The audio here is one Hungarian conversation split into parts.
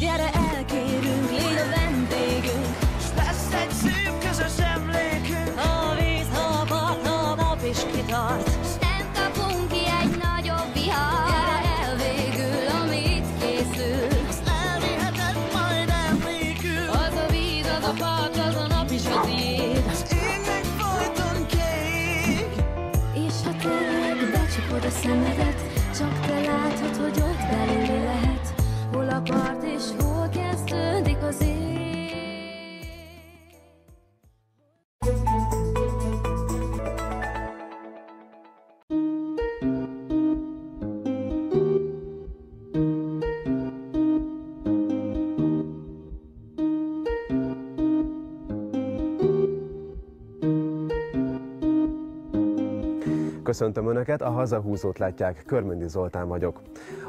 Gyere, elkérünk, légy a vendégünk, s lesz egy szép közös emlékünk. Ha víz, ha a part, ha a nap is kitart, s nem kapunk ki egy nagyobb vihar. Gyere el végül, ami itt készül, azt elviheted majd emlékül. Az a víz, az a part, az a nap is a tiéd, az ég meg folyton kék. És ha tényleg becsukod a szemedet, csak te látod, hogy ott belül lehet, hol a part és hol kezdődik az ég. Köszöntöm Önöket, a Hazahúzót látják, Körmöndi Zoltán vagyok.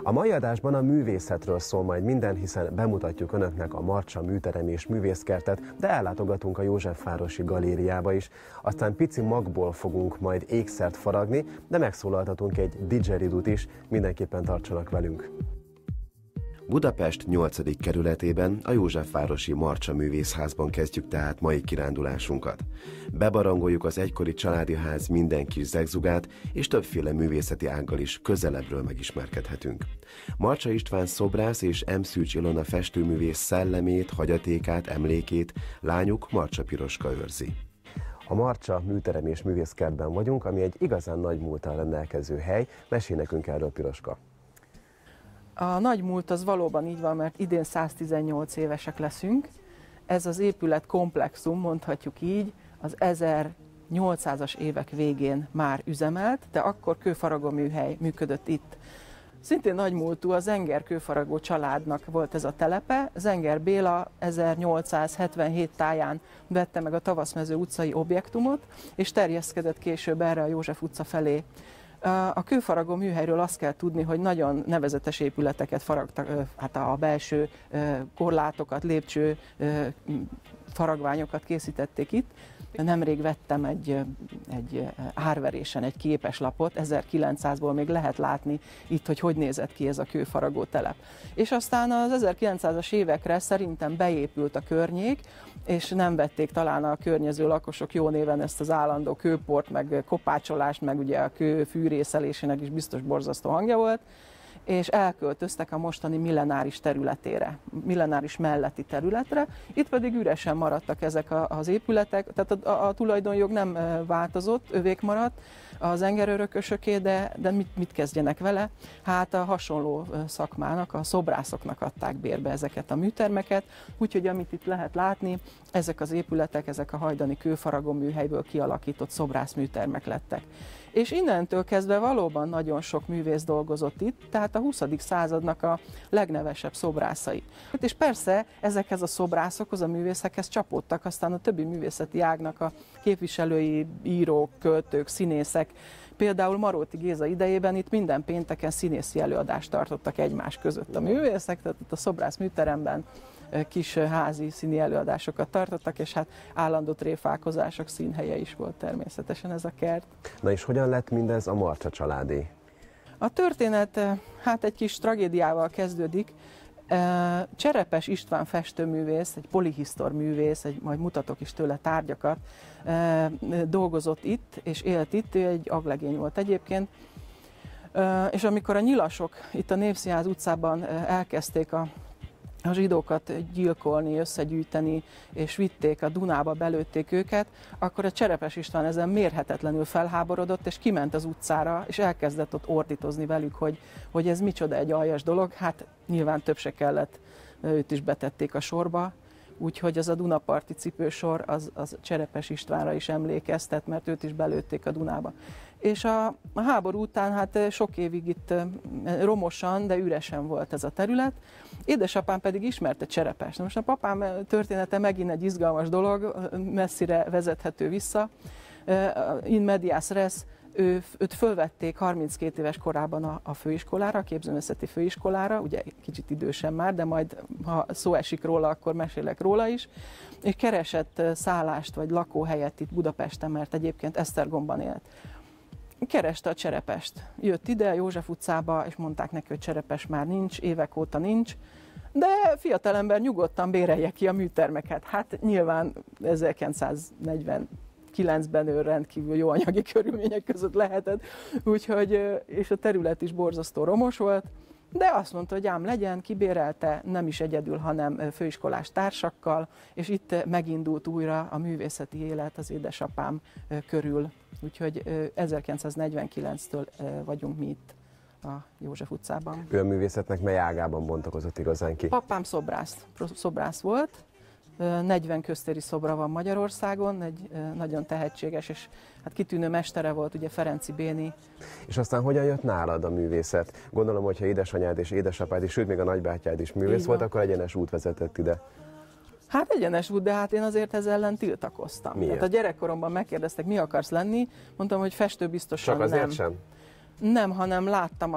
A mai adásban a művészetről szól majd minden, hiszen bemutatjuk Önöknek a Marcsa műterem és művészkertet, de ellátogatunk a Józsefvárosi galériába is. Aztán pici magból fogunk majd ékszert faragni, de megszólaltatunk egy didgeridót is, mindenképpen tartsanak velünk. Budapest 8. kerületében, a Józsefvárosi Marcsa művészházban kezdjük tehát mai kirándulásunkat. Bebarangoljuk az egykori családi ház minden kis zegzugát, és többféle művészeti ággal is közelebbről megismerkedhetünk. Marcsa István szobrász és M. Szűcs Ilona festőművész szellemét, hagyatékát, emlékét lányuk Marcsa Piroska őrzi. A Marcsa műterem és művészkertben vagyunk, ami egy igazán nagy múlttal rendelkező hely. Mesélj nekünk erről, Piroska. A nagy múlt az valóban így van, mert idén 118 évesek leszünk. Ez az épület komplexum, mondhatjuk így, az 1800-as évek végén már üzemelt, de akkor kőfaragó műhely működött itt. Szintén nagymúltú, a Zenger kőfaragó családnak volt ez a telepe. Zenger Béla 1877 táján vette meg a Tavaszmező utcai objektumot, és terjeszkedett később erre a József utca felé. A kőfaragó műhelyről azt kell tudni, hogy nagyon nevezetes épületeket faragtak, hát a belső korlátokat, lépcső faragványokat készítették itt. Nemrég vettem egy árverésen egy képeslapot, 1900-ból még lehet látni itt, hogy nézett ki ez a kőfaragó telep. És aztán az 1900-as évekre szerintem beépült a környék, és nem vették talán a környező lakosok jó néven ezt az állandó kőport, meg kopácsolást, meg ugye a kő fűrészelésének is biztos borzasztó hangja volt, és elköltöztek a mostani millenáris területére, millenáris melletti területre. Itt pedig üresen maradtak ezek az épületek, tehát a tulajdonjog nem változott, övék maradt, az Zenger örökösöké, de mit kezdjenek vele? Hát a hasonló szakmának, a szobrászoknak adták bérbe ezeket a műtermeket, úgyhogy amit itt lehet látni, ezek az épületek, ezek a hajdani kőfaragó műhelyből kialakított szobrászműtermek lettek. És innentől kezdve valóban nagyon sok művész dolgozott itt, tehát a 20. századnak a legnevesebb szobrászai. És persze ezekhez a szobrászokhoz, a művészekhez csapódtak aztán a többi művészeti ágnak a képviselői, írók, költők, színészek. Például Maróti Géza idejében itt minden pénteken színészi előadást tartottak egymás között a művészek, tehát a szobrász műteremben kis házi színi előadásokat tartottak, és hát állandó tréfálkozások színhelye is volt természetesen ez a kert. Na és hogyan lett mindez a Marcsa családé? A történet hát egy kis tragédiával kezdődik. Cserepes István festőművész, egy polihisztor művész, majd mutatok is tőle tárgyakat, dolgozott itt, és élt itt, ő egy aglegény volt egyébként, és amikor a nyilasok itt a Népszínház utcában elkezdték a zsidókat gyilkolni, összegyűjteni, és vitték a Dunába, belőtték őket, akkor a Cserepes István ezen mérhetetlenül felháborodott, és kiment az utcára, és elkezdett ott ordítozni velük, hogy ez micsoda egy aljas dolog. Hát nyilván több se kellett, őt is betették a sorba, úgyhogy az a Dunaparti cipősor az Cserepes Istvánra is emlékeztet, mert őt is belőtték a Dunába. És a háború után hát sok évig itt romosan, de üresen volt ez a terület. Édesapám pedig ismerte Cserepest. Most a papám története megint egy izgalmas dolog, messzire vezethető vissza. In medias res, őt fölvették 32 éves korában a főiskolára, a képzőművészeti főiskolára, ugye kicsit idősen már, de majd ha szó esik róla, akkor mesélek róla is, és keresett szállást vagy lakóhelyet itt Budapesten, mert egyébként Esztergomban élt. Kereste a Cserepest. Jött ide, József utcába, és mondták neki, hogy Cserepes már nincs, évek óta nincs. de fiatalember nyugodtan bérelje ki a műtermeket. Hát nyilván 1949-ben ő rendkívül jó anyagi körülmények között lehetett, úgyhogy, és a terület is borzasztó romos volt, de azt mondta, hogy ám legyen, kibérelte, nem is egyedül, hanem főiskolás társakkal, és itt megindult újra a művészeti élet az édesapám körül. Úgyhogy 1949-től vagyunk mi itt a József utcában. Ő a művészetnek mely ágában bontakozott igazán ki? Papám szobrász volt, 40 köztéri szobra van Magyarországon, egy nagyon tehetséges és hát kitűnő mestere volt, ugye Ferenczy Béni. És aztán hogyan jött nálad a művészet? Gondolom, hogyha édesanyád és édesapád is, sőt még a nagybátyád is művész volt, akkor egyenes út vezetett ide. Hát egyenes út, de hát én azért ezzel ellen tiltakoztam. Miért? Hát a gyerekkoromban megkérdeztek, mi akarsz lenni, mondtam, hogy festő biztosan Csak azért nem. sem? Nem, hanem láttam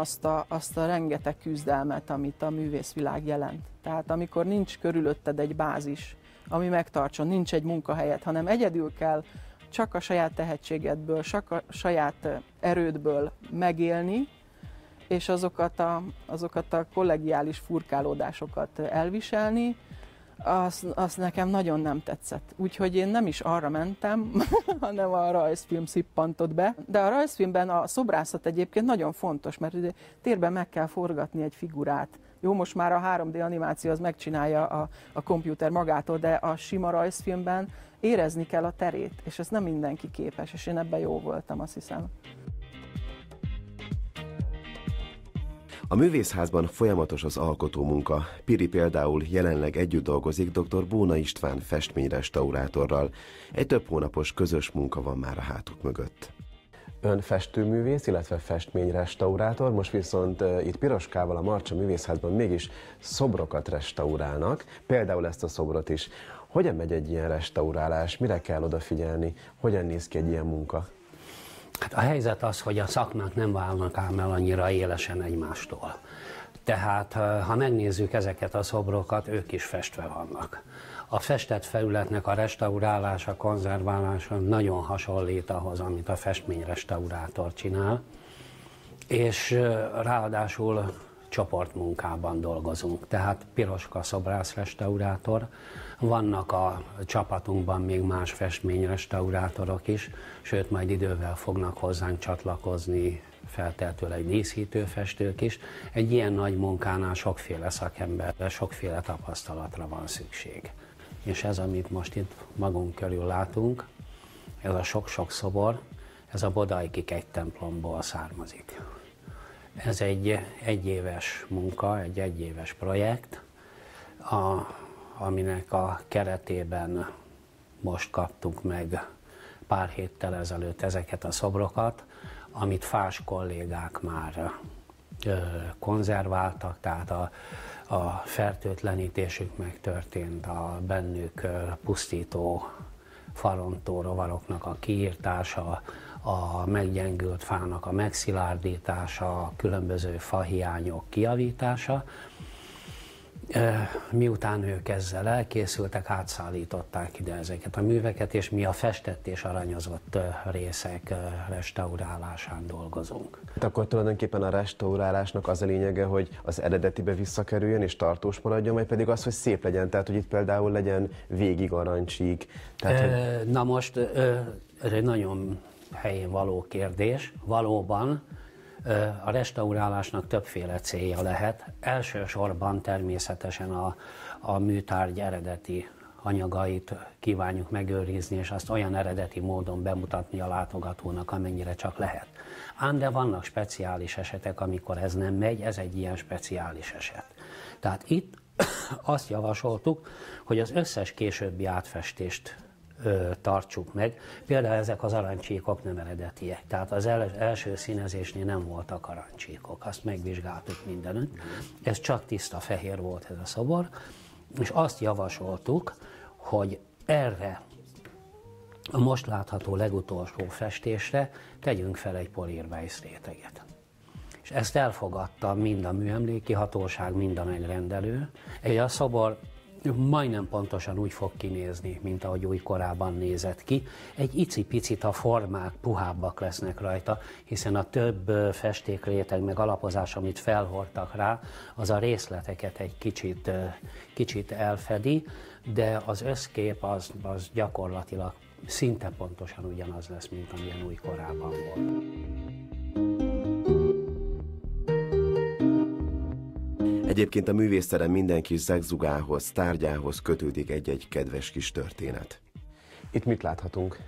azt a rengeteg küzdelmet, amit a művészvilág jelent. Tehát amikor nincs körülötted egy bázis, ami megtartson, nincs egy munkahelyed, hanem egyedül kell csak a saját tehetségedből, csak a saját erődből megélni, és azokat a kollegiális furkálódásokat elviselni, az nekem nagyon nem tetszett. Úgyhogy én nem is arra mentem, hanem a rajzfilm szippantott be. De a rajzfilmben a szobrászat egyébként nagyon fontos, mert ugye térben meg kell forgatni egy figurát. Jó, most már a 3D animáció az megcsinálja a komputer magától, de a sima rajzfilmben érezni kell a terét, és ez nem mindenki képes, és én ebben jó voltam, azt hiszem. A művészházban folyamatos az alkotómunka. Piri például jelenleg együtt dolgozik dr. Bóna István festményrestaurátorral. Egy több hónapos közös munka van már a hátuk mögött. Ön festőművész, illetve festményrestaurátor, most viszont itt Piroskával a Marcsa Művészházban mégis szobrokat restaurálnak, például ezt a szobrot is. Hogyan megy egy ilyen restaurálás, mire kell odafigyelni, hogyan néz ki egy ilyen munka? Hát a helyzet az, hogy a szakmák nem válnak ám el annyira élesen egymástól. Tehát ha megnézzük ezeket a szobrokat, ők is festve vannak. A festett felületnek a restaurálása, konzerválása nagyon hasonlít ahhoz, amit a festményrestaurátor csinál, és ráadásul csoportmunkában dolgozunk. Tehát Piroska szobrászrestaurátor, vannak a csapatunkban még más festményrestaurátorok is, sőt majd idővel fognak hozzánk csatlakozni feltehetőleg díszítőfestők is. Egy ilyen nagy munkánál sokféle szakemberre, sokféle tapasztalatra van szükség. És ez, amit most itt magunk körül látunk, ez a sok-sok szobor, ez a Bodajki kegytemplomból származik. Ez egy egyéves munka, egy egyéves projekt, aminek a keretében most kaptuk meg pár héttel ezelőtt ezeket a szobrokat, amit Fás kollégák már konzerváltak, tehát a fertőtlenítésük megtörtént, a bennük pusztító, farontó rovaroknak a kiírtása, a meggyengült fának a megszilárdítása, a különböző fahiányok kijavítása. Miután ők ezzel elkészültek, átszállították ide ezeket a műveket, és mi a festett és aranyozott részek restaurálásán dolgozunk. Hát akkor tulajdonképpen a restaurálásnak az a lényege, hogy az eredetibe visszakerüljön és tartós maradjon, vagy pedig az, hogy szép legyen, tehát hogy itt például legyen végig arancsík. Tehát, Na most, ez egy nagyon helyén való kérdés. Valóban a restaurálásnak többféle célja lehet. Elsősorban természetesen a műtárgy eredeti anyagait kívánjuk megőrizni, és azt olyan eredeti módon bemutatni a látogatónak, amennyire csak lehet. Ám de vannak speciális esetek, amikor ez nem megy, ez egy ilyen speciális eset. Tehát itt azt javasoltuk, hogy az összes későbbi átfestést tartsuk meg. Például ezek az arancsíkok nem eredetiek, tehát az első színezésnél nem voltak arancsíkok, azt megvizsgáltuk mindenütt. Ez csak tiszta fehér volt ez a szobor, és azt javasoltuk, hogy erre a most látható legutolsó festésre tegyünk fel egy polírvejsz réteget. És ezt elfogadta mind a műemléki hatóság, mind a megrendelő. A szobor Majdnem pontosan úgy fog kinézni, mint ahogy úgy korábban nézett ki. Egy icipicit a formák puhábbak lesznek rajta, hiszen a több festékréteg meg alapozás, amit felhordtak rá, az a részleteket egy kicsit elfedi, de az összkép az gyakorlatilag szinte pontosan ugyanaz lesz, mint amilyen új korábban volt. Egyébként a művészterem minden kis zegzugához, tárgyához kötődik egy-egy kedves kis történet. Itt mit láthatunk?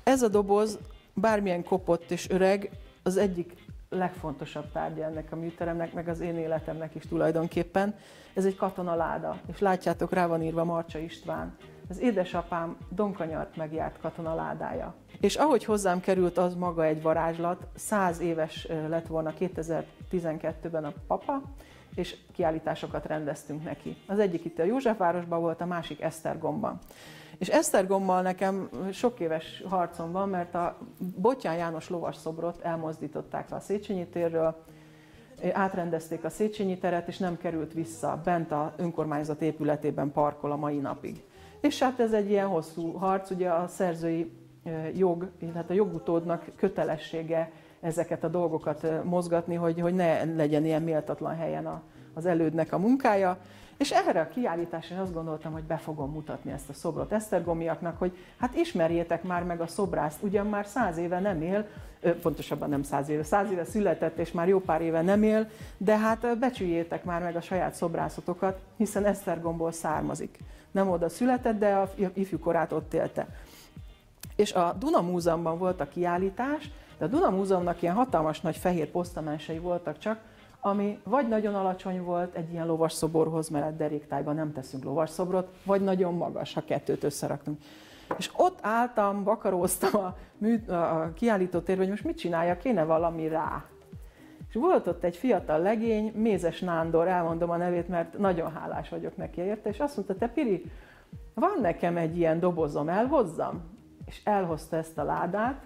Ez a doboz, bármilyen kopott és öreg, az egyik legfontosabb tárgya ennek a műteremnek, meg az én életemnek is tulajdonképpen. Ez egy katonaláda, és látjátok, rá van írva Marcsa István. Az édesapám Donkanyart megjárt katonaládája. És ahogy hozzám került, az maga egy varázslat, 100 éves lett volna 2012-ben a papa, és kiállításokat rendeztünk neki. Az egyik itt a Józsefvárosban volt, a másik Esztergomban. És Esztergommal nekem sok éves harcom van, mert a Bottyán János lovasszobrot elmozdították a Széchenyi térről, átrendezték a Széchenyi teret, és nem került vissza, bent a önkormányzat épületében parkol a mai napig. És hát ez egy ilyen hosszú harc, ugye a szerzői jog, illetve a jogutódnak kötelessége ezeket a dolgokat mozgatni, hogy ne legyen ilyen méltatlan helyen az elődnek a munkája. És erre a kiállításra én azt gondoltam, hogy be fogom mutatni ezt a szobrot esztergomiaknak, hogy hát ismerjétek már meg a szobrászt, ugyan már 100 éve nem él, pontosabban nem 100 éve, 100 éve született, és már jó pár éve nem él, de hát becsüljétek már meg a saját szobrászotokat, hiszen Esztergomból származik. Nem oda született, de a ifjúkorát ott élte. És a Duna Múzeumban volt a kiállítás, de a Duna Múzeumnak ilyen hatalmas nagy fehér posztamensei voltak csak, ami vagy nagyon alacsony volt egy ilyen lovasszoborhoz, mert a deréktájban nem teszünk lovasszobrot, vagy nagyon magas, ha kettőt összeraktunk. És ott álltam, vakaróztam a kiállító térben, hogy most mit csináljak, kéne valami rá. És volt ott egy fiatal legény, Mézes Nándor, elmondom a nevét, mert nagyon hálás vagyok neki érte, és azt mondta, te Piri, van nekem egy ilyen dobozom, elhozzam? És elhozta ezt a ládát.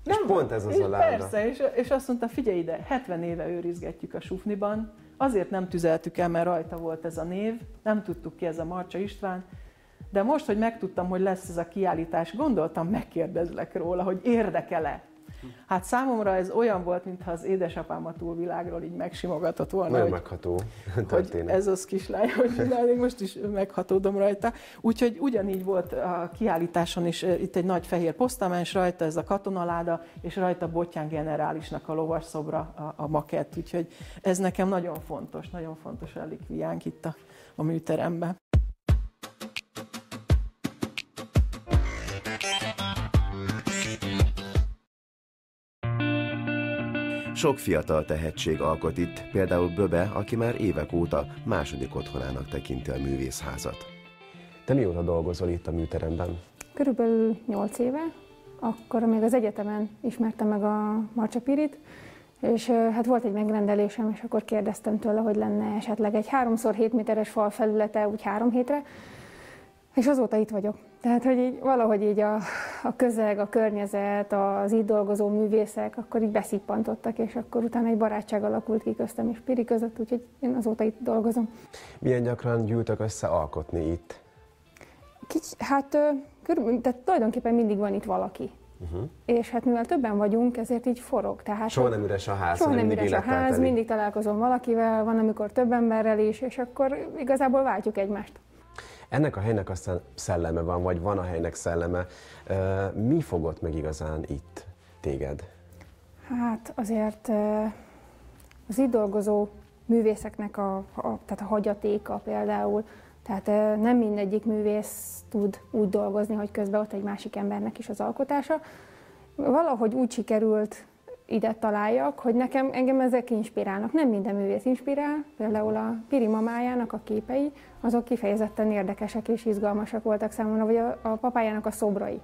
És pont ez az a láda. Persze, és azt mondta, figyelj ide, 70 éve őrizgetjük a Sufniban, azért nem tüzeltük el, mert rajta volt ez a név, nem tudtuk ki, ez a Marcsa István, de most, hogy megtudtam, hogy lesz ez a kiállítás, gondoltam, megkérdezlek róla, hogy érdekel-e. Hát számomra ez olyan volt, mintha az édesapám a túlvilágról így megsimogatott volna. Nagyon megható történet. Hogy ez az kislány, hogy csinálni, most is meghatódom rajta. Úgyhogy ugyanígy volt a kiállításon is, itt egy nagy fehér posztamens, rajta ez a katonaláda, és rajta Bottyán generálisnak a lovasszobra, a makett. Úgyhogy ez nekem nagyon fontos relikviánk itt a műteremben. Sok fiatal tehetség alkot itt, például Böbe, aki már évek óta második otthonának tekinti a művészházat. Te mióta dolgozol itt a műteremben? Körülbelül 8 éve. Akkor még az egyetemen ismertem meg a Marcsa Pirit, és hát volt egy megrendelésem, és akkor kérdeztem tőle, hogy lenne esetleg egy 3x7 méteres falfelülete úgy 3 hétre, és azóta itt vagyok. Tehát, hogy így, valahogy így a közeg, a környezet, az itt dolgozó művészek, akkor így beszippantottak, és akkor utána egy barátság alakult ki köztem és Piri között, úgyhogy én azóta itt dolgozom. Milyen gyakran gyűltök össze alkotni itt? Tehát tulajdonképpen mindig van itt valaki. És hát mivel többen vagyunk, ezért így forog. Tehát soha nem üres a ház, soha nem üres a ház, teli. mindig találkozom valakivel, van amikor több emberrel is, és akkor igazából váltjuk egymást. Ennek a helynek aztán szelleme van, vagy van a helynek szelleme. Mi fogott meg igazán itt téged? Hát azért az itt dolgozó művészeknek tehát a hagyatéka például, tehát nem mindegyik művész tud úgy dolgozni, hogy közben ott egy másik embernek is az alkotása. Valahogy úgy sikerült ide találjak, hogy engem ezek inspirálnak. Nem minden művész inspirál, például a Piri mamájának a képei, azok kifejezetten érdekesek és izgalmasak voltak számomra, vagy a papájának a szobrai.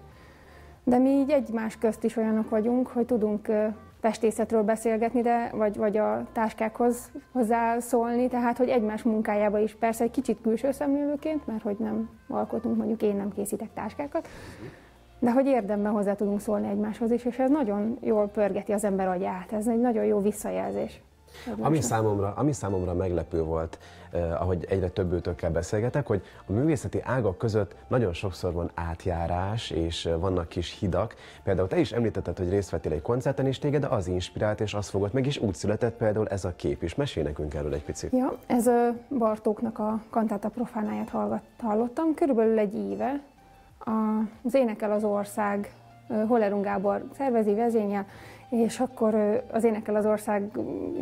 De mi így egymás közt is olyanok vagyunk, hogy tudunk festészetről beszélgetni, vagy a táskákhoz hozzászólni, tehát hogy egymás munkájába is persze egy kicsit külső szemlélőként, mert hogy nem alkotunk, mondjuk én nem készítek táskákat, de hogy érdemben hozzá tudunk szólni egymáshoz is, és ez nagyon jól pörgeti az ember agyát, ez egy nagyon jó visszajelzés. Ami számomra meglepő volt, ahogy egyre több őtökkel beszélgetek, hogy a művészeti ágak között nagyon sokszor van átjárás, és vannak kis hidak. Például te is említetted, hogy részt vettél egy koncerten, és téged az inspirált, és az fogott meg, és úgy született például ez a kép is. Mesélj nekünk erről egy picit. Ja, ez Bartóknak a Cantata Profanáját hallottam, körülbelül egy éve. Az Énekel az ország, Hollerung Gábor szervezi, vezényel, és akkor az Énekel az ország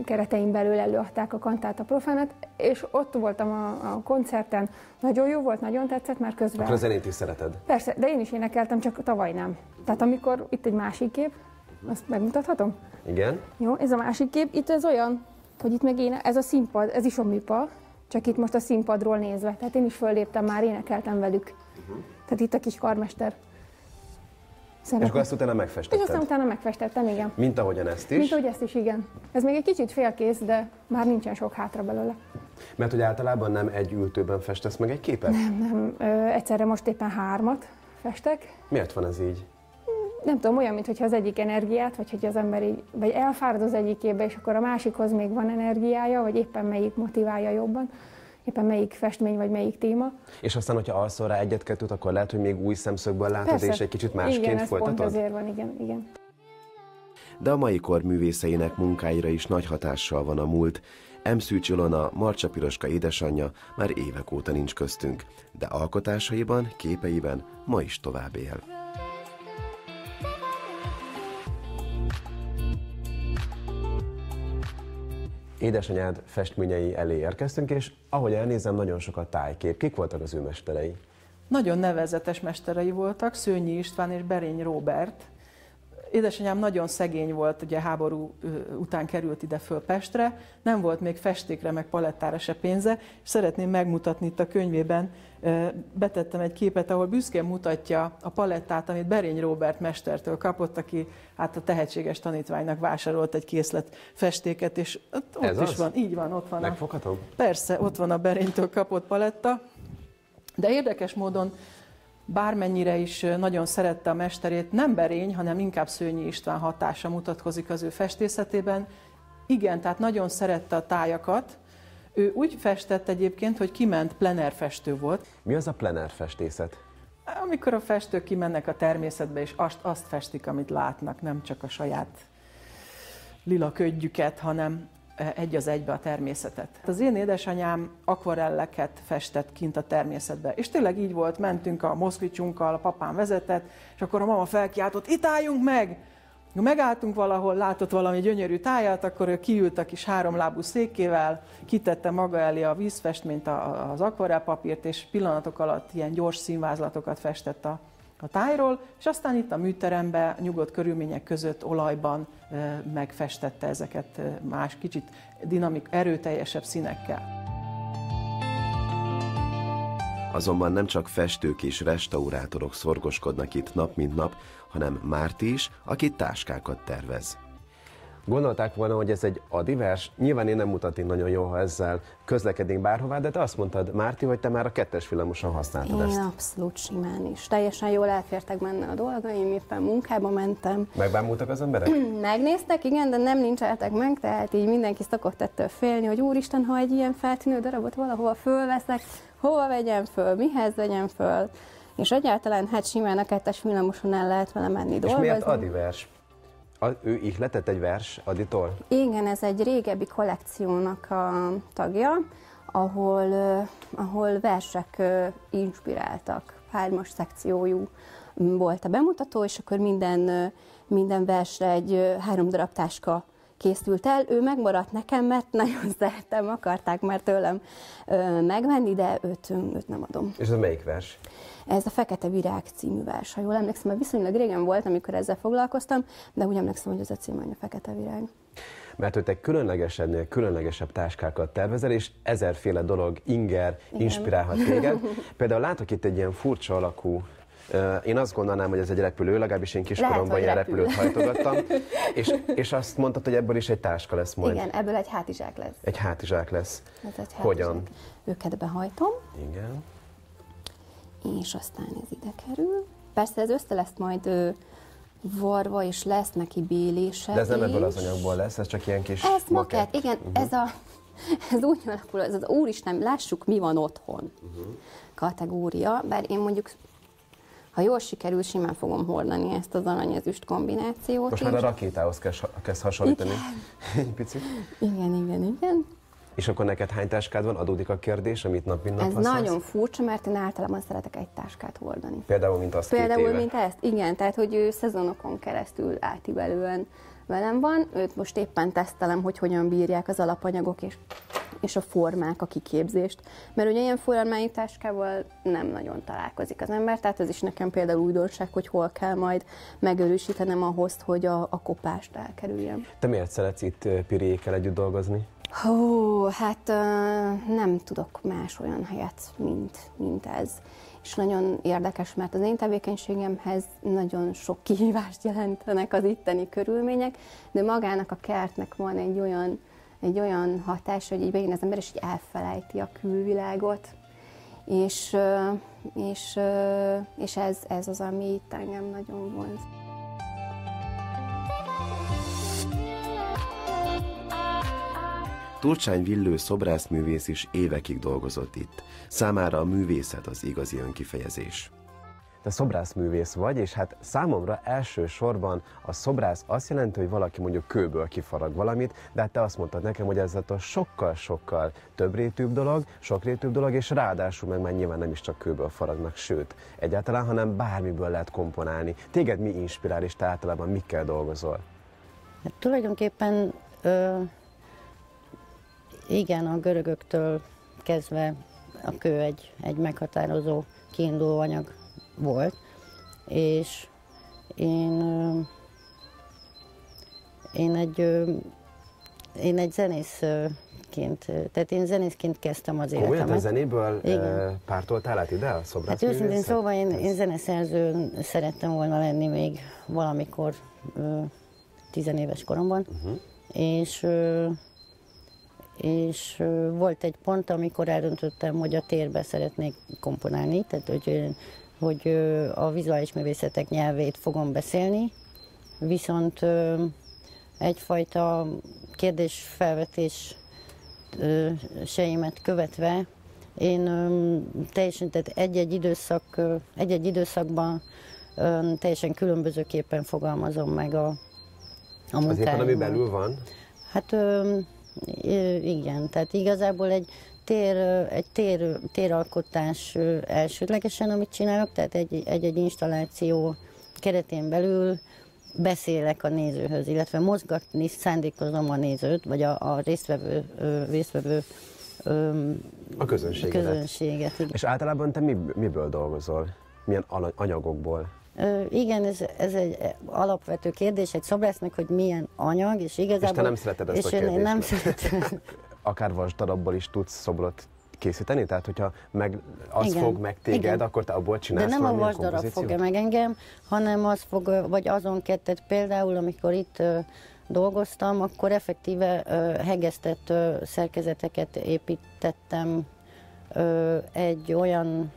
keretein belül előadták a Cantata Profanát, és ott voltam a koncerten, nagyon jó volt, nagyon tetszett, már közben... Akkor a zenét is szereted? Persze, de én is énekeltem, csak tavaly nem. Tehát amikor itt egy másik kép, azt megmutathatom? Igen. Jó, ez a másik kép, itt ez olyan, hogy itt meg ez a színpad, ez is a műpa, csak itt most a színpadról nézve, tehát én is fölléptem, már énekeltem velük. Tehát itt a kis karmester. És akkor ezt utána megfestetted? És aztán utána megfestettem, igen. Mint ahogyan ezt is? Mint ahogy ezt is, igen. Ez még egy kicsit félkész, de már nincsen sok hátra belőle. Mert hogy általában nem egy ültőben festesz meg egy képet? Nem. Egyszerre most éppen 3 festek. Miért van ez így? Nem tudom, olyan, mintha az egyik energiát, vagy hogy az ember így, vagy elfárad az egyik képbe, és akkor a másikhoz még van energiája, vagy éppen melyik motiválja jobban. Éppen melyik festmény, vagy melyik téma. És aztán, hogyha alszol rá egyet-kettőt, akkor lehet, hogy még új szemszögből látod, persze. És egy kicsit másként igen, folytatod? Pont azért van, igen. De a mai kor művészeinek munkáira is nagy hatással van a múlt. Szűcs Ilona, Marcsa Piroska édesanyja már évek óta nincs köztünk, de alkotásaiban, képeiben ma is tovább él. Édesanyád festményei elé érkeztünk, és ahogy elnézem, nagyon sok a tájkép. Kik voltak az ő mesterei? Nagyon nevezetes mesterei voltak, Szőnyi István és Berény Róbert. Édesanyám nagyon szegény volt, ugye háború után került ide föl Pestre, nem volt még festékre, meg palettára se pénze, és szeretném megmutatni itt a könyvében, betettem egy képet, ahol büszkén mutatja a palettát, amit Berény Róbert mestertől kapott, aki hát a tehetséges tanítványnak vásárolt egy készlet festéket, és ott ez is az? van, így van, ott van. Megfoghatom? Persze, ott van a Berénytől kapott paletta, de érdekes módon bármennyire is nagyon szerette a mesterét, nem Berény, hanem inkább Szőnyi István hatása mutatkozik az ő festészetében. Igen, tehát nagyon szerette a tájakat. Ő úgy festett egyébként, hogy kiment plenerfestő volt. Mi az a plenerfestészet? Amikor a festők kimennek a természetbe, és azt festik, amit látnak, nem csak a saját lila ködjüket, hanem egy az egybe a természetet. Az én édesanyám akvarelleket festett kint a természetbe. És tényleg így volt, mentünk a moszkvicsunkkal, a papám vezetett, és akkor a mama felkiáltott, itt álljunk meg! Megálltunk valahol, látott valami gyönyörű tájat, akkor ő kiült a kis 3 lábú székével, kitette maga elé a vízfestményt, az akvarellpapírt, és pillanatok alatt ilyen gyors színvázlatokat festett a tájról, és aztán itt a műteremben, nyugodt körülmények között olajban megfestette ezeket más, kicsit erőteljesebb színekkel. Azonban nem csak festők és restaurátorok szorgoskodnak itt nap mint nap, hanem Márti is, aki táskákat tervez. Gondolták volna, hogy ez egy adivers? Nyilván én nem mutatnék nagyon jó, ha ezzel közlekednénk bárhová, de te azt mondtad, Márti, hogy te már a 2-es villamoson használtad ezt. Én abszolút simán is. Teljesen jól elfértek benne a dolgaim, éppen munkába mentem. Megbámultak az emberek? Megnéztek, igen, de nem nincseltek meg, tehát így mindenki szokott ettől félni, hogy úristen, ha egy ilyen feltűnő darabot valahova fölveszek, hova vegyem föl, mihez vegyem föl, és egyáltalán hát simán a 2-es villamoson el lehet vele menni dolgozni. És miért adivers? Ő ihletett egy vers Aditól? Igen, ez egy régebbi kollekciónak a tagja, ahol versek inspiráltak. 3-as szekciójú volt a bemutató, és akkor minden versre egy 3 darab táska készült el. Ő megmaradt nekem, mert nagyon szerettem, akarták már tőlem megvenni, de őt nem adom. És ez melyik vers? Ez a Fekete Virág című vers. Ha jól emlékszem, mert viszonylag régen volt, amikor ezzel foglalkoztam, de úgy emlékszem, hogy az a cím, a Fekete Virág. Mert hogy te különlegesebbnél különlegesebb táskákat tervezel, és 1000-féle dolog inger inspirálhat téged. Például látok itt egy ilyen furcsa alakú, én azt gondolnám, hogy ez egy repülő, legalábbis én kiskoromban ilyen repülőt hajtogattam, és azt mondtad, hogy ebből is egy táska lesz majd. Igen, ebből egy hátizsák lesz. Egy hátizsák lesz. Ez egy hátizsák. Hogyan? Őket behajtom. Igen. És aztán ez ide kerül. Persze ez össze lesz majd varva, és lesz neki bélése. De ez nem is. ebből az anyagból lesz, ez csak ilyen kis Ez makett, igen, ez úgy alakul, ez az úristen, lássuk, mi van otthon kategória, bár én mondjuk, ha jól sikerül, simán fogom hordani ezt az arany-ezüst kombinációt. Most már a rakétához kezd hasonlítani. Egy picit. Igen. És akkor neked hány táskád van? Adódik a kérdés, amit nap mint nap Ez használsz? nagyon furcsa, mert én általában szeretek egy táskát hordani. Például, mint azt 2 éve. Mint ezt, igen, tehát hogy ő szezonokon keresztül átívelően velem van. Őt most éppen tesztelem, hogy hogyan bírják az alapanyagok és a formák a kiképzést. Mert ugye ilyen formájú táskával nem nagyon találkozik az ember, tehát ez is nekem például újdonság, hogy hol kell majd megerősítenem ahhoz, hogy a kopást elkerüljem. Te miért szeretsz itt Piriékkel együtt dolgozni? Hát nem tudok más olyan helyet, mint ez. És nagyon érdekes, mert az én tevékenységemhez nagyon sok kihívást jelentenek az itteni körülmények, de magának a kertnek van egy olyan hatás, hogy így bejön az ember, és így elfelejti a külvilágot, és ez az, ami itt engem nagyon vonz. Turcsány Villő szobrászművész is évekig dolgozott itt. Számára a művészet az igazi önkifejezés. Te szobrászművész vagy, és hát számomra elsősorban a szobrász azt jelenti, hogy valaki mondjuk kőből kifarag valamit, de hát te azt mondtad nekem, hogy ez a sokkal-sokkal többrétűbb dolog, sokrétűbb dolog, és ráadásul meg már nyilván nem is csak kőből faragnak, sőt, egyáltalán, hanem bármiből lehet komponálni. Téged mi inspirál, és te általában mikkel dolgozol? Hát tulajdonképpen igen, a görögöktől kezdve a kő egy meghatározó kiinduló anyag volt, és én egy zenészként, tehát én zenészként kezdtem az életemet. Olyan, a zenéből pártoltál át ide a szobrászművészet? Hát őszintén szóval én zeneszerző szerettem volna lenni még valamikor 10 éves koromban, és volt egy pont, amikor eldöntöttem, hogy a térbe szeretnék komponálni, tehát hogy a vizuális művészetek nyelvét fogom beszélni, viszont egyfajta kérdésfelvetéseimet követve én teljesen, tehát egy-egy időszakban teljesen különbözőképpen fogalmazom meg a munkáimat. Az éppen, ami belül van? Hát igen, tehát igazából egy téralkotás elsődlegesen, amit csinálok, tehát egy installáció keretén belül beszélek a nézőhöz, illetve mozgatni szándékozom a nézőt, vagy a résztvevő a közönséget. Igen. És általában te miből dolgozol? Milyen anyagokból? Igen, ez egy alapvető kérdés egy szobrásznak, hogy milyen anyag, és igazából... És te nem szereted ezt a kérdést? Én nem szeretem. Akár vasdarabból is tudsz szobrot készíteni? Tehát, hogyha az fog meg téged, igen. Akkor te abból csinálsz de nem a valamilyen vasdarab fogja meg engem, hanem az fog, vagy azon kettet például, amikor itt dolgoztam, akkor effektíve hegesztett szerkezeteket építettem egy olyan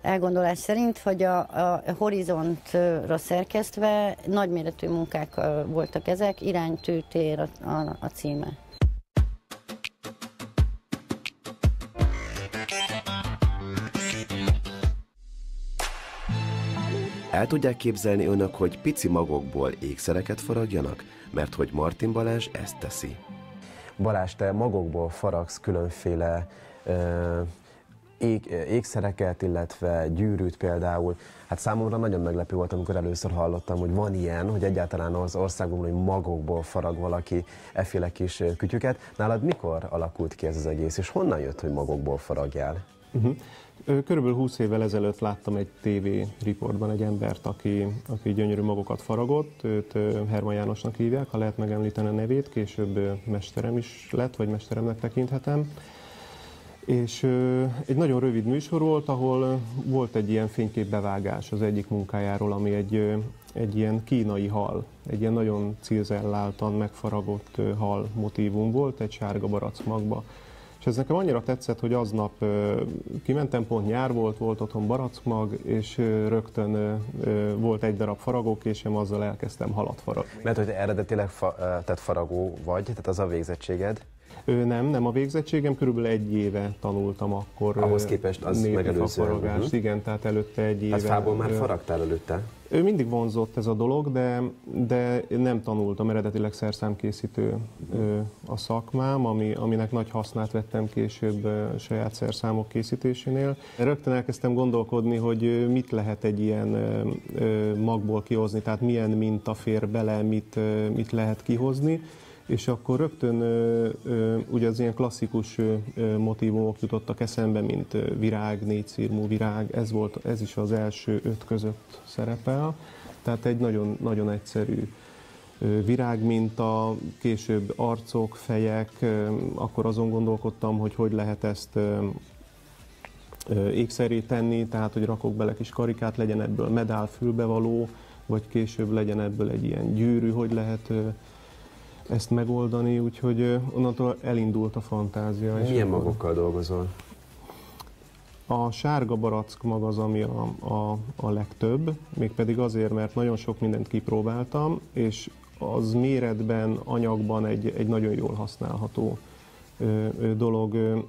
elgondolás szerint, hogy a horizontra szerkesztve nagyméretű munkák voltak ezek, iránytű tér a címe. El tudják képzelni önök, hogy pici magokból ékszereket faragjanak? Mert hogy Martin Balázs ezt teszi. Balázs, te magokból faragsz különféle ékszereket, illetve gyűrűt például. Hát számomra nagyon meglepő volt, amikor először hallottam, hogy van ilyen, hogy egyáltalán az országunkban, hogy magokból farag valaki efféle kis kütyüket. Nálad mikor alakult ki ez az egész, és honnan jött, hogy magokból faragjál? Körülbelül 20 évvel ezelőtt láttam egy TV riportban egy embert, aki gyönyörű magokat faragott, őt Herman Jánosnak hívják, ha lehet megemlíteni a nevét, később mesterem is lett, vagy mesteremnek tekinthetem. És egy nagyon rövid műsor volt, ahol volt egy ilyen fényképbevágás az egyik munkájáról, ami egy ilyen kínai hal, egy ilyen nagyon cizelláltan megfaragott hal motívum volt, egy sárga barackmagba. És ez nekem annyira tetszett, hogy aznap kimentem, pont nyár volt otthon barackmag, és rögtön volt egy darab faragókésem, azzal elkezdtem halat faragni. Mert hogy eredetileg tehát faragó vagy, tehát az a végzettséged? Nem a végzettségem, körülbelül 1 éve tanultam akkor. Ahhoz képest az megelőzően. Igen, tehát előtte 1 éve. Hát fából már faragtál előtte? Mindig vonzott ez a dolog, de nem tanultam, eredetileg szerszámkészítő a szakmám, aminek nagy hasznát vettem később saját szerszámok készítésénél. Rögtön elkezdtem gondolkodni, hogy mit lehet egy ilyen magból kihozni, tehát milyen minta fér bele, mit lehet kihozni. És akkor rögtön ugye az ilyen klasszikus motívumok jutottak eszembe, mint virág, 4-szirmú virág, ez is az első 5 között szerepel. Tehát egy nagyon, nagyon egyszerű virágminta, később arcok, fejek, akkor azon gondolkodtam, hogy lehet ezt ékszerré tenni, tehát hogy rakok bele kis karikát, legyen ebből medál fülbevaló, vagy később legyen ebből egy ilyen gyűrű, hogy lehet ezt megoldani, úgyhogy onnantól elindult a fantázia. Milyen magokkal dolgozol? A sárga barack mag az, ami a legtöbb, mégpedig azért, mert nagyon sok mindent kipróbáltam, és az méretben, anyagban egy nagyon jól használható dolog.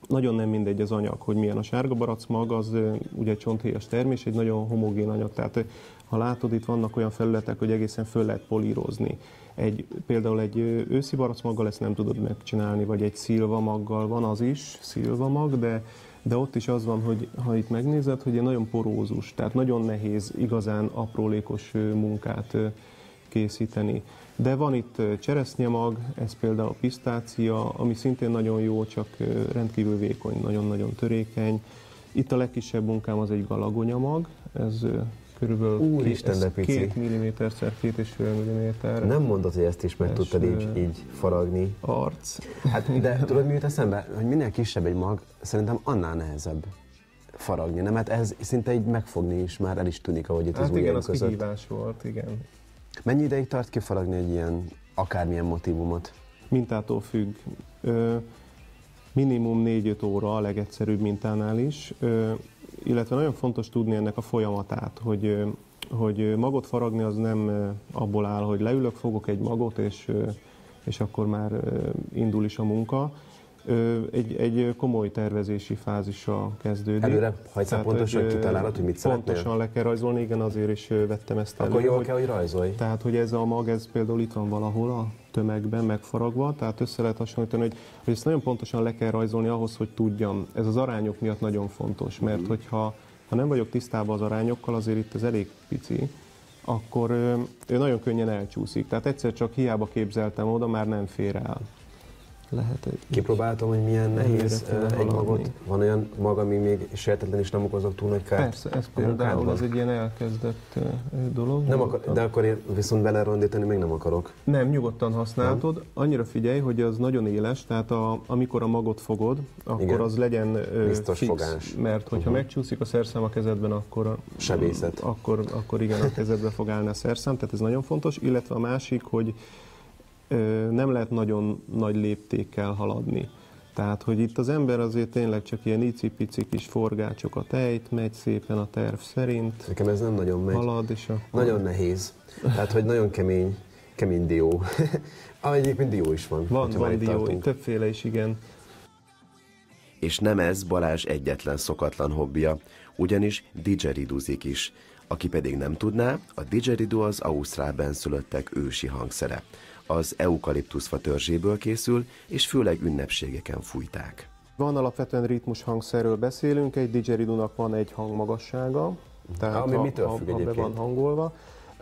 Nagyon nem mindegy az anyag, hogy milyen. A sárga barack mag, az ugye egy csonthéjas termés, egy nagyon homogén anyag, tehát ha látod, itt vannak olyan felületek, hogy egészen föl lehet polírozni. Például egy őszi barackmaggal ezt nem tudod megcsinálni, vagy egy szilvamaggal, van az is, szilvamag, de ott is az van, hogy ha itt megnézed, hogy egy nagyon porózus, tehát nagyon nehéz igazán aprólékos munkát készíteni. De van itt cseresznyemag, ez például a pisztácia, ami szintén nagyon jó, csak rendkívül vékony, nagyon-nagyon törékeny. Itt a legkisebb munkám az egy galagonyamag, ez körülbelül 2 mm-2,5 mm. Nem mondod, hogy ezt is meg tudtad így faragni. Arc. Hát de tudod, mi jut eszembe? Hogy minél kisebb egy mag, szerintem annál nehezebb faragni, nem? Hát ez szinte így megfogni is, már el is tűnik, ahogy itt az ujjaim között. Hát igen, az kihívás volt, igen. Mennyi ideig tart kifaragni egy ilyen, akármilyen motívumot? Mintától függ. Minimum 4-5 óra a legegyszerűbb mintánál is, illetve nagyon fontos tudni ennek a folyamatát, hogy magot faragni az nem abból áll, hogy leülök, fogok egy magot, és akkor már indul is a munka. Egy komoly tervezési fázisra kezdődik. Előre hajtszál pontosan, kitalálod, hogy mit szeretnél? Pontosan le kell rajzolni, igen, azért is vettem ezt elő. Akkor jól kell, hogy rajzolj. Tehát, hogy ez a mag, ez például itt van valahol a tömegben megfaragva, tehát össze lehet hasonlítani, hogy ezt nagyon pontosan le kell rajzolni ahhoz, hogy tudjam. Ez az arányok miatt nagyon fontos, mert hogyha nem vagyok tisztában az arányokkal, azért itt ez elég pici, akkor ő nagyon könnyen elcsúszik. Tehát egyszer csak hiába képzeltem oda, már nem fér el. Kipróbáltam, hogy milyen nehéz egy magot. Van olyan mag, ami még sértetlen is nem okozok túl nagy kárt? Persze, ez például az egy ilyen elkezdett dolog. De akkor én viszont belerondítani még nem akarok. Nem, nyugodtan használhatod. Annyira figyelj, hogy az nagyon éles, tehát amikor a magot fogod, akkor igen, az legyen biztos fix, fogás. mert hogyha megcsúszik a szerszám a kezedben, akkor sebészet. Akkor igen, a kezedbe fog állni a szerszám, tehát ez nagyon fontos, illetve a másik, hogy nem lehet nagyon nagy léptékkel haladni. Tehát, hogy itt az ember azért tényleg csak ilyen icipici kis forgácsokat ejt, megy szépen a terv szerint. Nekem ez nem nagyon megy. Halad, és akkor... Nagyon nehéz. Tehát, hogy nagyon kemény dió. Egyébként dió is van. Van dió, többféle is, igen. És nem ez Balázs egyetlen szokatlan hobbija, ugyanis didgeriduzik is. Aki pedig nem tudná, a didgeridoo az ausztrál bennszülöttek ősi hangszere. Az eukaliptuszfa törzséből készül, és főleg ünnepségeken fújták. Van alapvetően ritmus hangszerről beszélünk, egy didgeridoonak van egy hangmagassága, tehát ami mitől függ ha be van hangolva.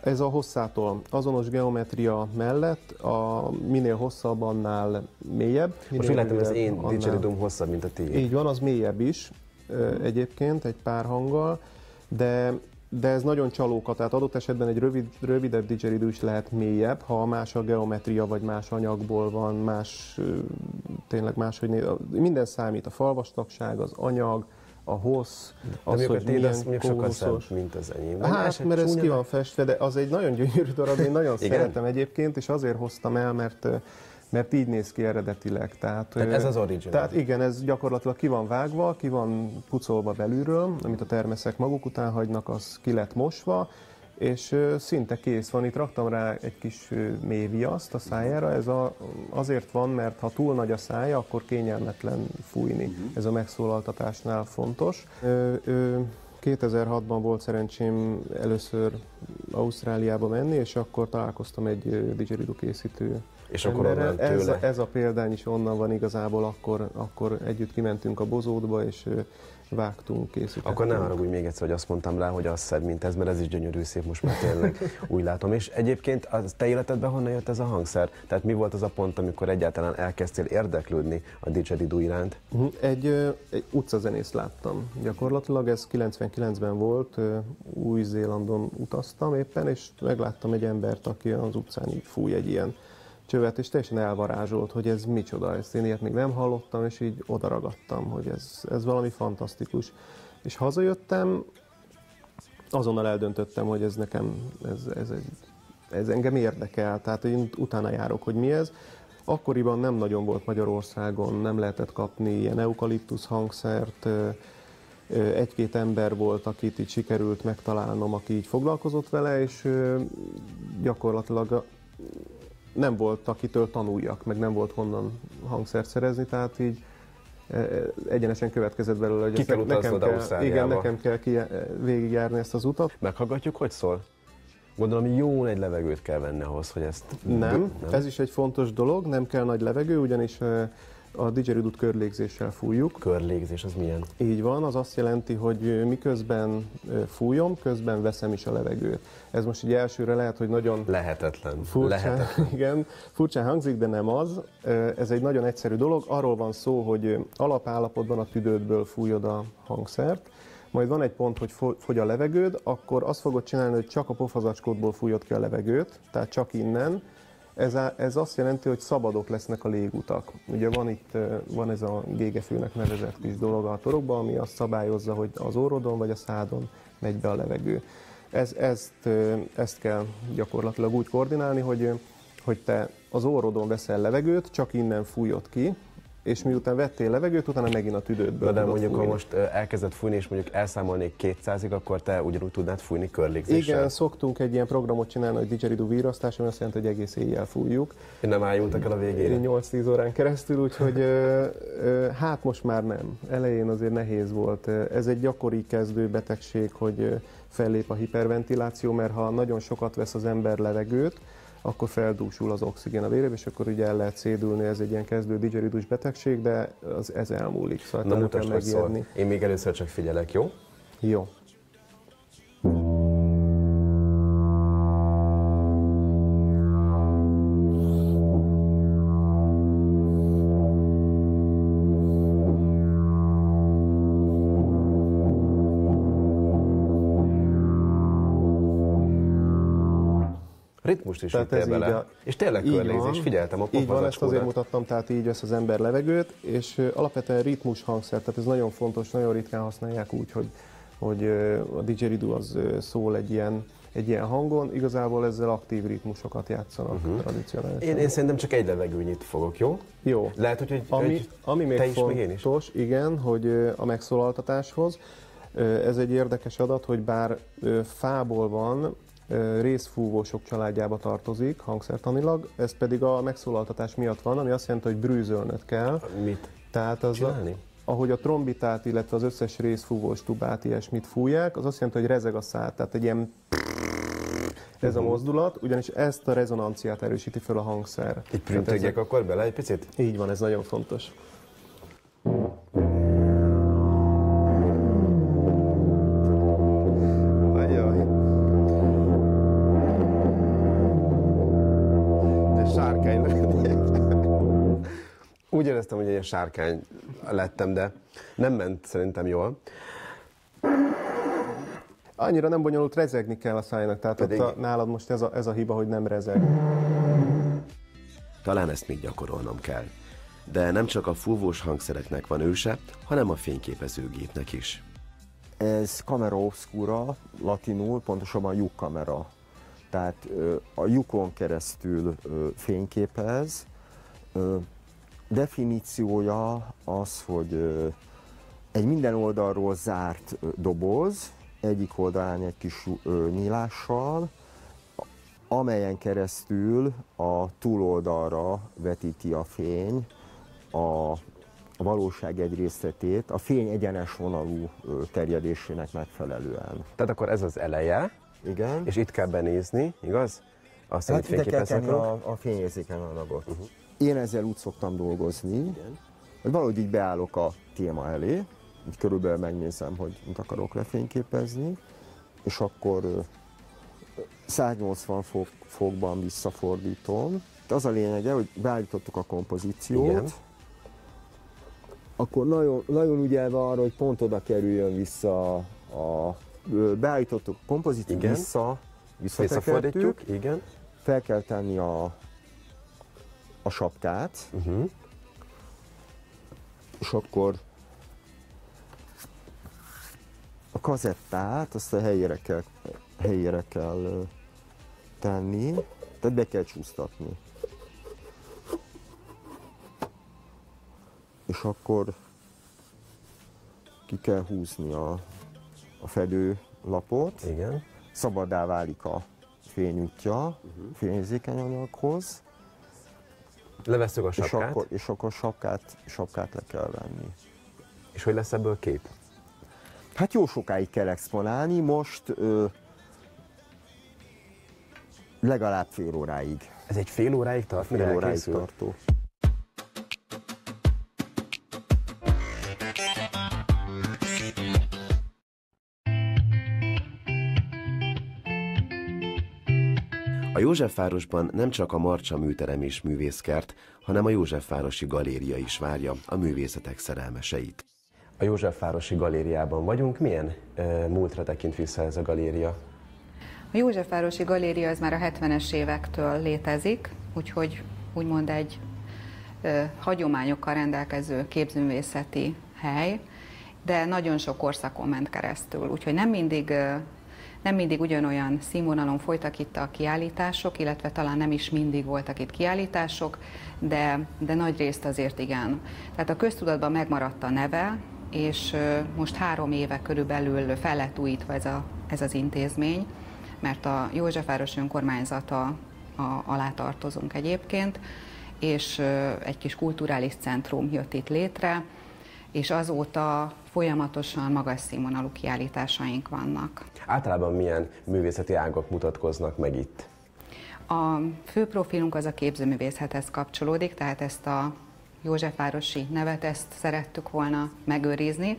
Ez a hosszától, azonos geometria mellett, minél hosszabb, annál mélyebb. Most úgy látom, az én didgeridoom hosszabb, mint a tiéd. Így van, az mélyebb is egyébként, egy pár hanggal, de ez nagyon csalóka, tehát adott esetben egy rövidebb didgeridoo is lehet mélyebb, ha más a geometria, vagy más anyagból van, tényleg máshogy néz. Minden számít, a falvastagság, az anyag, a hossz, az, hogy milyen sokkal szebb, mint az enyém. Hát, mert ez ki van festve, de az egy nagyon gyönyörű darab, én nagyon szeretem egyébként, és azért hoztam el, mert így néz ki eredetileg. Tehát ez az original. Tehát igen, ez gyakorlatilag ki van vágva, ki van pucolva belülről, amit a termeszek maguk után hagynak, az ki lett mosva, és szinte kész van. Itt raktam rá egy kis mély viaszt a szájára, ez azért van, mert ha túl nagy a szája, akkor kényelmetlen fújni. Ez a megszólaltatásnál fontos. 2006-ban volt szerencsém először Ausztráliába menni, és akkor találkoztam egy didgeridoo készítő és akkor onnan tőle. Ez a példány is onnan van igazából, akkor együtt kimentünk a bozótba, és vágtunk, készítettünk. Akkor ne haragudj még egyszer, hogy azt mondtam rá, hogy az szebb, mint ez, mert ez is gyönyörű szép, most már tényleg úgy látom. És egyébként a te életedben honnan jött ez a hangszer? Tehát mi volt az a pont, amikor egyáltalán elkezdtél érdeklődni a didgeridoo iránt? Egy utcazenészt láttam. Gyakorlatilag ez 99-ben volt, Új-Zélandon utaztam éppen, és megláttam egy embert, aki az utcán így fúj egy ilyen csövet, és teljesen elvarázsolt, hogy ez micsoda, ezt én ilyet még nem hallottam, és így odaragadtam, hogy ez valami fantasztikus. És hazajöttem, azonnal eldöntöttem, hogy ez nekem, ez engem érdekel, tehát én utána járok, hogy mi ez. Akkoriban nem nagyon volt Magyarországon, nem lehetett kapni ilyen eukaliptusz hangszert, egy-két ember volt, akit így sikerült megtalálnom, aki így foglalkozott vele, és gyakorlatilag nem volt, akitől tanuljak, meg nem volt honnan hangszert szerezni, tehát így egyenesen következett belőle, hogy ki kell utaznod Ausztráliába. Igen, nekem kell végigjárni ezt az utat. Meghallgatjuk, hogy szól? Gondolom, jó nagy levegőt kell venni ahhoz, hogy ezt... Nem, ez is egy fontos dolog, nem kell nagy levegő, ugyanis a didgeridót körlégzéssel fújjuk. Körlégzés, az milyen? Így van, az azt jelenti, hogy miközben fújom, közben veszem is a levegőt. Ez most így elsőre lehet, hogy nagyon... Lehetetlen. Igen, furcsán hangzik, de nem az. Ez egy nagyon egyszerű dolog. Arról van szó, hogy alapállapotban a tüdődből fújod a hangszert, majd van egy pont, hogy fogy a levegőd, akkor azt fogod csinálni, hogy csak a pofazacskódból fújod ki a levegőt, tehát csak innen. Ez azt jelenti, hogy szabadok lesznek a légutak. Ugye van ez a gégefőnek nevezett kis dolog a torokban, ami azt szabályozza, hogy az orrodon vagy a szádon megy be a levegő. Ezt kell gyakorlatilag úgy koordinálni, hogy te az orrodon veszel levegőt, csak innen fújod ki, és miután vettél levegőt, utána megint a tüdődből. De mondjuk, fújni. ha most elkezdett fújni, és mondjuk elszámolnék 200-ig, akkor te ugyanúgy tudnád fújni körlégzéssel? Igen, szoktunk egy ilyen programot csinálni, hogy didgeridoo virrasztás, ami azt jelenti, hogy egész éjjel fújjuk. Én nem ájultak el a végére? 8-10 órán keresztül, úgyhogy hát most már nem. Elején azért nehéz volt. Ez egy gyakori kezdőbetegség, hogy fellép a hiperventiláció, mert ha nagyon sokat vesz az ember levegőt, akkor feldúsul az oxigén a vérébe, és akkor ugye el lehet szédülni, ez egy ilyen kezdő didgeridós betegség, de ez elmúlik, szóval na mutasd, hogy szól. Én még először csak figyelek, jó? Jó. Ritmust is vittél bele. És tényleg körlégzés, figyeltem a pofazacskódat. Így van, ezt azért mutattam, tehát így vesz az ember levegőt, és alapvetően ritmus hangszer, tehát ez nagyon fontos, nagyon ritkán használják úgy, hogy a didgeridoo az szól egy ilyen hangon, igazából ezzel aktív ritmusokat játszanak tradicionálisan. Én szerintem csak egy levegőnyit fogok, jó? Jó. Lehet, hogy ami még te is, fontos, meg én is? Igen, hogy a megszólaltatáshoz, ez egy érdekes adat, hogy bár fából van, részfúvósok családjába tartozik hangszertanilag, ez pedig a megszólaltatás miatt van, ami azt jelenti, hogy brűzölnöd kell. Mit Tehát az csinálni? Ahogy a trombitát, illetve az összes részfúvós tubát, ilyesmit fújják, az azt jelenti, hogy rezeg a szád, tehát egy ilyen ez a mozdulat, ugyanis ezt a rezonanciát erősíti fel a hangszer. Így prüntögjek akkor bele egy picit? Így van, ez nagyon fontos. Úgy éreztem, hogy egy sárkány lettem, de nem ment szerintem jól. Annyira nem bonyolult, rezegni kell a szájnak, tehát pedig... nálad most ez a hiba, hogy nem rezeg. Talán ezt még gyakorolnom kell. De nem csak a fúvós hangszereknek van őse, hanem a fényképezőgépnek is. Ez camera obscura, latinul, pontosabban lyukkamera. Tehát a lyukon keresztül fényképez, definíciója az, hogy egy minden oldalról zárt doboz, egyik oldalán egy kis nyílással, amelyen keresztül a túloldalra vetíti a fény a valóság egy részletét, a fény egyenes vonalú terjedésének megfelelően. Tehát akkor ez az eleje, igen. És itt kell benézni, igaz? Azt, hát ide kell tenni a fényérzékeny anyagot. Én ezzel úgy szoktam dolgozni, hogy valahogy így beállok a téma elé, így körülbelül megnézem, hogy mit akarok lefényképezni, és akkor 180 fokban visszafordítom. Az a lényege, hogy beállítottuk a kompozíciót, igen. Akkor nagyon ügyelve arra, hogy pont oda kerüljön vissza beállítottuk a kompozíciót, visszafordítjuk, igen. Fel kell tenni a sapkát, és akkor a kazettát azt a helyére kell tenni, tehát be kell csúsztatni. És akkor ki kell húzni a fedőlapot, igen. Szabaddá válik a fényútja, fényérzékeny anyaghoz. Levesszük a sapkát. És akkor sapkát le kell venni. És hogy lesz ebből kép? Hát jó sokáig kell exponálni, most legalább fél óráig. Ez egy fél óráig tart? Fél óráig tartó. A Józsefvárosban nem csak a Marcsa műterem és művészkert, hanem a Józsefvárosi Galéria is várja a művészetek szerelmeseit. A Józsefvárosi Galériában vagyunk. Milyen múltra tekint vissza ez a galéria? A Józsefvárosi Galéria az már a 70-es évektől létezik, úgyhogy úgymond egy hagyományokkal rendelkező képzőművészeti hely, de nagyon sok korszakon ment keresztül, úgyhogy nem mindig ugyanolyan színvonalon folytak itt a kiállítások, illetve talán nem is mindig voltak itt kiállítások, de nagy részt azért igen. Tehát a köztudatban megmaradt a neve, és most 3 éve körülbelül fel lett újítva ez az intézmény, mert a Józsefváros önkormányzata alá tartozunk egyébként, és egy kis kulturális centrum jött itt létre, és azóta folyamatosan magas színvonalú kiállításaink vannak. Általában milyen művészeti ágak mutatkoznak meg itt? A fő profilunk az a képzőművészethez kapcsolódik, tehát ezt a józsefvárosi nevet, ezt szerettük volna megőrizni.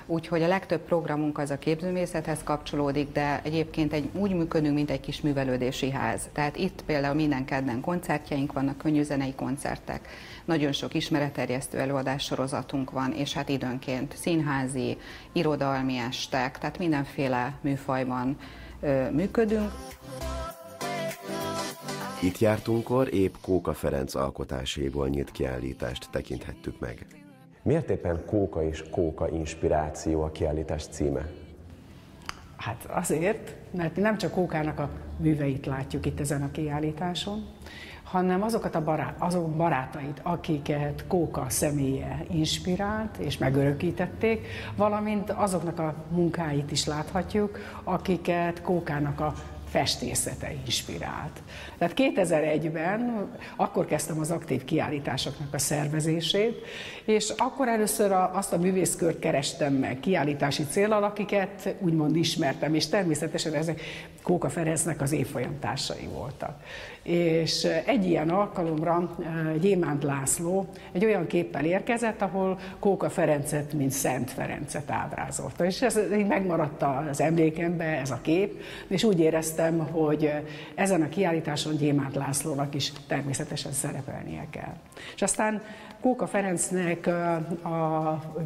Úgyhogy a legtöbb programunk az a képzőművészethez kapcsolódik, de egyébként úgy működünk, mint egy kis művelődési ház. Tehát itt például minden kedden koncertjeink vannak, könnyűzenei koncertek, nagyon sok ismeretterjesztő előadás sorozatunk van, és hát időnként színházi, irodalmi estek, tehát mindenféle műfajban működünk. Itt jártunkkor épp Kóka Ferenc alkotásaiból nyílt kiállítást tekinthettük meg. Miért éppen Kóka és Kóka inspiráció a kiállítás címe? Hát azért, mert nem csak Kókának a műveit látjuk itt ezen a kiállításon, hanem azokat azok barátait, akiket Kóka személye inspirált és megörökítették, valamint azoknak a munkáit is láthatjuk, akiket Kókának a festészete inspirált. Tehát 2001-ben akkor kezdtem az aktív kiállításoknak a szervezését, és akkor először azt a művészkört kerestem meg kiállítási céllal, akiket úgymond ismertem, és természetesen ezek Kóka Ferencnek az évfolyamtársai voltak. És egy ilyen alkalomra Gyémánt László egy olyan képpel érkezett, ahol Kóka Ferencet, mint Szent Ferencet ábrázolta. És ez így megmaradt az emlékembe ez a kép, és úgy éreztem, hogy ezen a kiállításon Gyémánt Lászlónak is természetesen szerepelnie kell. És aztán Kóka Ferencnek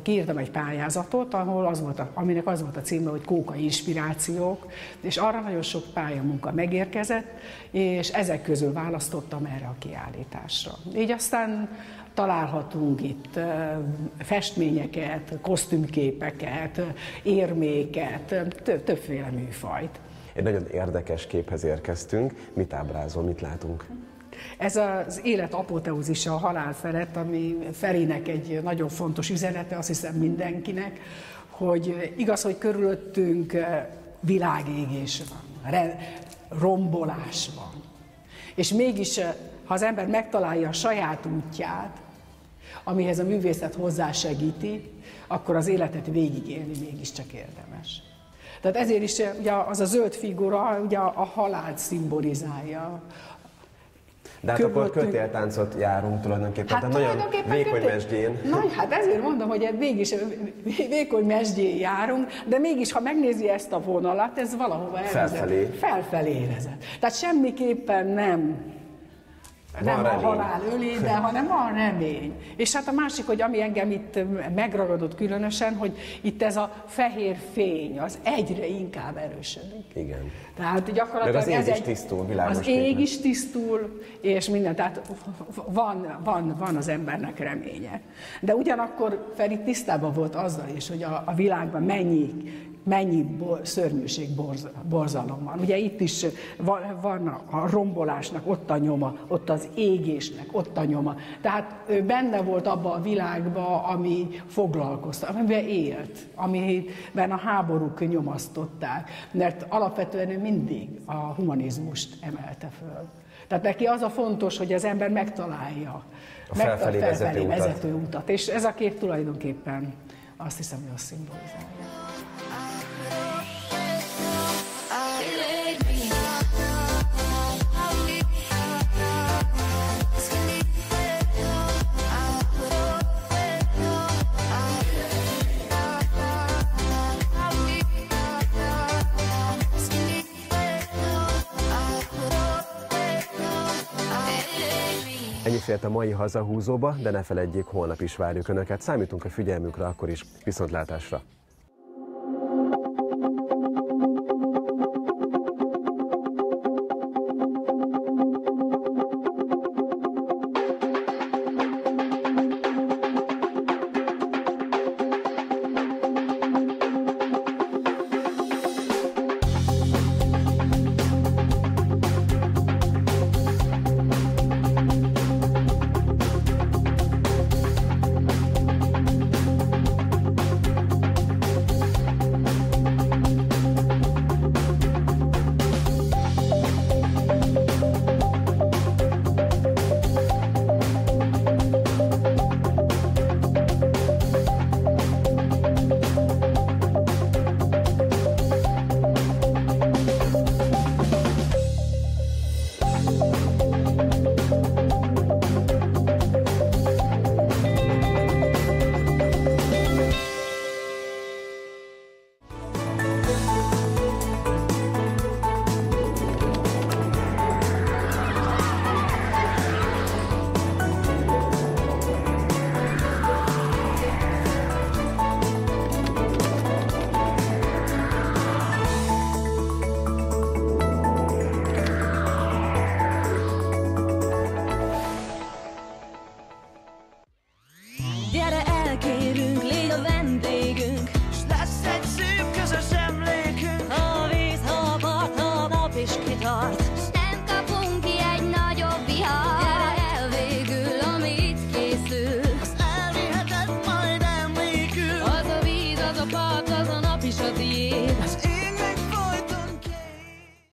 kiírtam egy pályázatot, aminek az volt a címe, hogy Kóka inspirációk, és arra nagyon sok pályamunka megérkezett, és ezek közül választottam erre a kiállításra. Így aztán találhatunk itt festményeket, kosztümképeket, érméket, többféle műfajt. Egy nagyon érdekes képhez érkeztünk. Mit ábrázol, mit látunk? Ez az élet apoteózisa, a halál felett, ami Ferinek egy nagyon fontos üzenete, azt hiszem mindenkinek, hogy igaz, hogy körülöttünk világégés van, rombolás van. És mégis, ha az ember megtalálja a saját útját, amihez a művészet hozzásegíti, akkor az életet végigélni mégiscsak érdemes. Tehát ezért is ugye, az a zöld figura ugye, a halált szimbolizálja. De hát akkor kötéltáncot járunk tulajdonképpen, hát tehát nagyon vékony mesdjén. Hát ezért mondom, hogy mégis vékony mesdjén járunk, de mégis, ha megnézi ezt a vonalat, ez valahova elvezet. Felfelé vezet. Tehát semmiképpen nem a halál ölé, de hanem van remény. És hát a másik, hogy ami engem itt megragadott különösen, hogy itt ez a fehér fény, az egyre inkább erősödik. Igen. Tehát gyakorlatilag az ég is tisztul, világos. Az ég is tisztul, és minden, tehát van az embernek reménye. De ugyanakkor Feri tisztában volt azzal is, hogy a világban mennyi szörnyűség, borzalom van. Ugye itt is van a rombolásnak ott a nyoma, ott az égésnek ott a nyoma. Tehát ő benne volt abban a világban, ami foglalkozta, amiben élt, amiben a háborúk nyomasztották. Mert alapvetően ő mindig a humanizmust emelte föl. Tehát neki az a fontos, hogy az ember megtalálja a felfelé vezető utat. És ez a kép tulajdonképpen azt hiszem, hogy azt szimbolizálja. Ennyi fért a mai Hazahúzóba, de ne feledjék, holnap is várjuk Önöket. Számítunk a figyelmükre akkor is. Viszontlátásra!